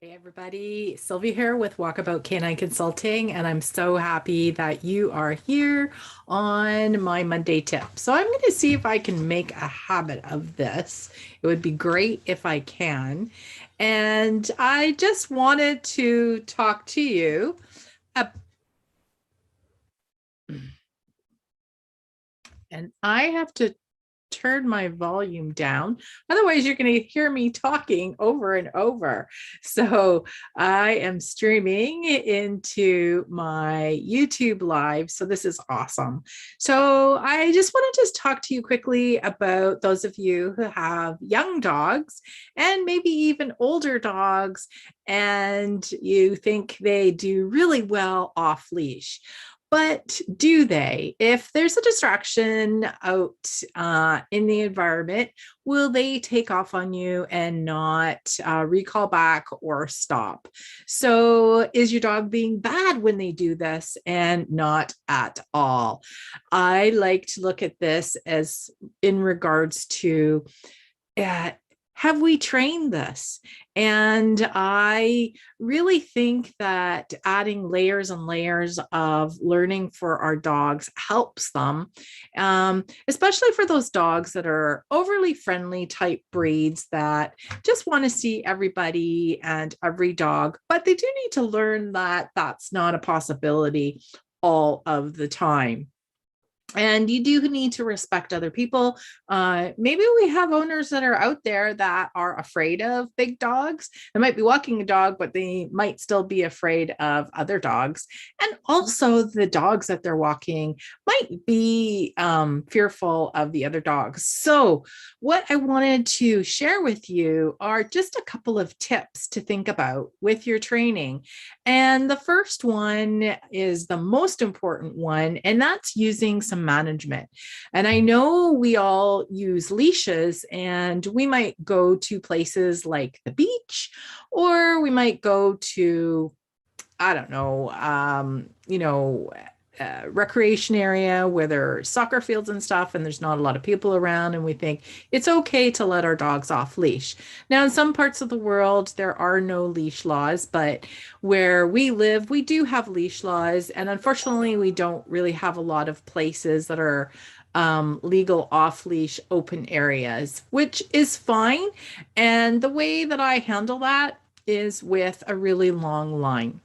Hey everybody, Sylvia here with Walkabout Canine Consulting, and I'm so happy that you are here on my Monday tip. So I'm going to see if I can make a habit of this. It would be great if I can. And I just wanted to talk to you. ab- And I have to turn my volume down. Otherwise, you're going to hear me talking over and over. So I am streaming into my YouTube live. So this is awesome. So I just want to just talk to you quickly about those of you who have young dogs and maybe even older dogs, and you think they do really well off leash. But do they? If there's a distraction out in the environment, will they take off on you and not recall back or stop? So, is your dog being bad when they do this? And not at all. I like to look at this as in regards to uh, have we trained this? And I really think that adding layers and layers of learning for our dogs helps them, especially for those dogs that are overly friendly type breeds that just want to see everybody and every dog, but they do need to learn that that's not a possibility all of the time. And you do need to respect other people. Maybe we have owners that are out there that are afraid of big dogs. They might be walking a dog, but they might still be afraid of other dogs. And also, the dogs that they're walking might be fearful of the other dogs. So, what I wanted to share with you are just a couple of tips to think about with your training. And the first one is the most important one, and that's using some management. And I know we all use leashes, and we might go to places like the beach, or we might go to, I don't know, recreation area where there are soccer fields and stuff, and there's not a lot of people around, and we think it's okay to let our dogs off leash. Now, in some parts of the world, there are no leash laws, but where we live, we do have leash laws, and unfortunately, we don't really have a lot of places that are legal off leash open areas, which is fine. And the way that I handle that is with a really long line.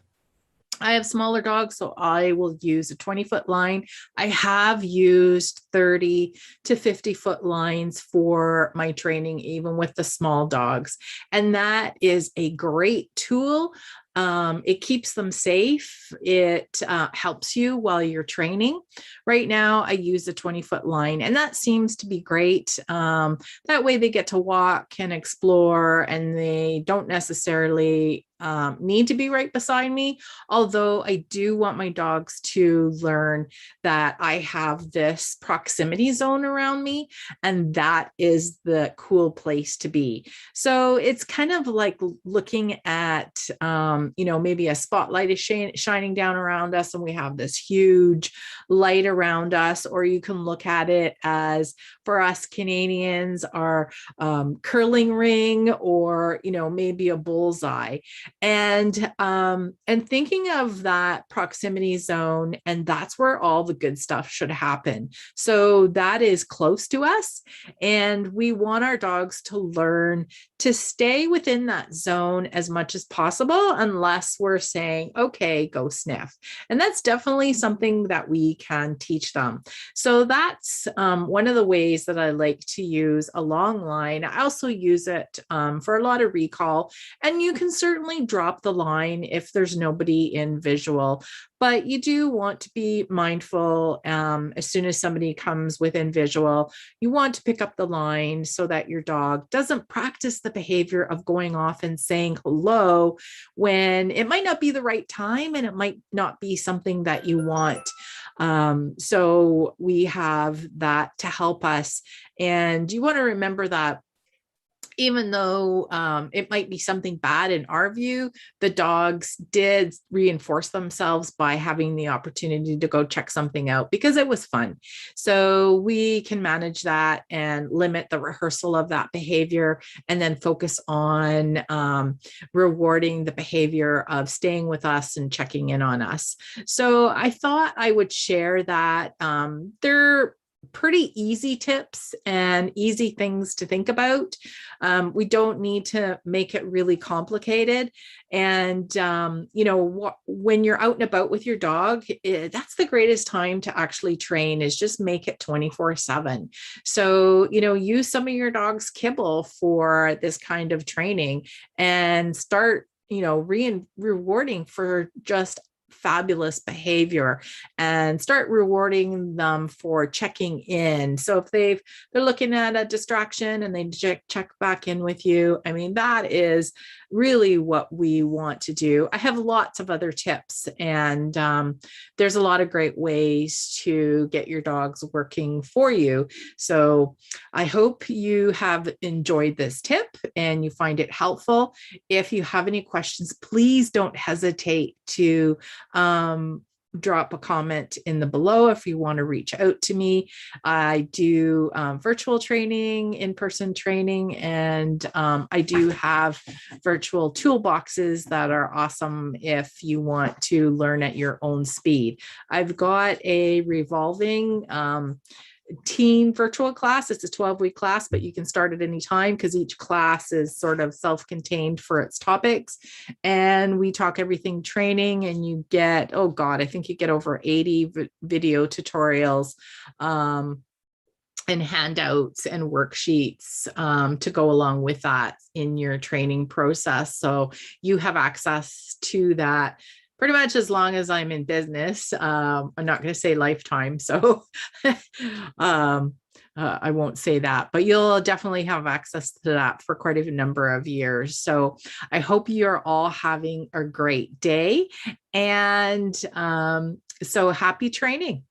I have smaller dogs, so I will use a 20-foot line. I have used 30 to 50-foot lines for my training, even with the small dogs. And that is a great tool. It keeps them safe. It helps you while you're training. Right now, I use a 20-foot line, and that seems to be great. That way, they get to walk and explore, and they don't necessarily need to be right beside me. Although I do want my dogs to learn that I have this proximity zone around me, and that is the cool place to be. So it's kind of like looking at, maybe a spotlight is shining down around us, and we have this huge light around us. Or you can look at it as, for us Canadians, our curling ring, or maybe a bullseye. And thinking of that proximity zone, and that's where all the good stuff should happen. So that is close to us, and we want our dogs to learn to stay within that zone as much as possible, unless we're saying, okay, go sniff. And that's definitely something that we can teach them. So that's one of the ways that I like to use a long line. I also use it for a lot of recall, and you can certainly drop the line if there's nobody in visual. But you do want to be mindful, as soon as somebody comes within visual, you want to pick up the line so that your dog doesn't practice the behavior of going off and saying hello when it might not be the right time, and it might not be something that you want. So we have that to help us. And you want to remember that even though it might be something bad in our view, the dogs did reinforce themselves by having the opportunity to go check something out because it was fun. So we can manage that and limit the rehearsal of that behavior and then focus on rewarding the behavior of staying with us and checking in on us. So I thought I would share that. They're pretty easy tips and easy things to think about. We don't need to make it really complicated. And, when you're out and about with your dog, that's the greatest time to actually train is just make it 24/7. So, use some of your dog's kibble for this kind of training and start rewarding for just fabulous behavior and start rewarding them for checking in. So if they're looking at a distraction and they check back in with you, I mean, that is really what we want to do. I have lots of other tips, and there's a lot of great ways to get your dogs working for you. So I hope you have enjoyed this tip and you find it helpful. If you have any questions, please don't hesitate to drop a comment in the below if you want to reach out to me. I do virtual training, in-person training, and I do have virtual toolboxes that are awesome if you want to learn at your own speed. I've got a revolving teen virtual class. It's a 12-week class, but you can start at any time because each class is sort of self-contained for its topics. And we talk everything training, and you get, oh God, I think you get over 80 video tutorials and handouts and worksheets to go along with that in your training process. So you have access to that pretty much as long as I'm in business. I'm not going to say lifetime, so I won't say that, but you'll definitely have access to that for quite a number of years. So I hope you're all having a great day, and so happy training.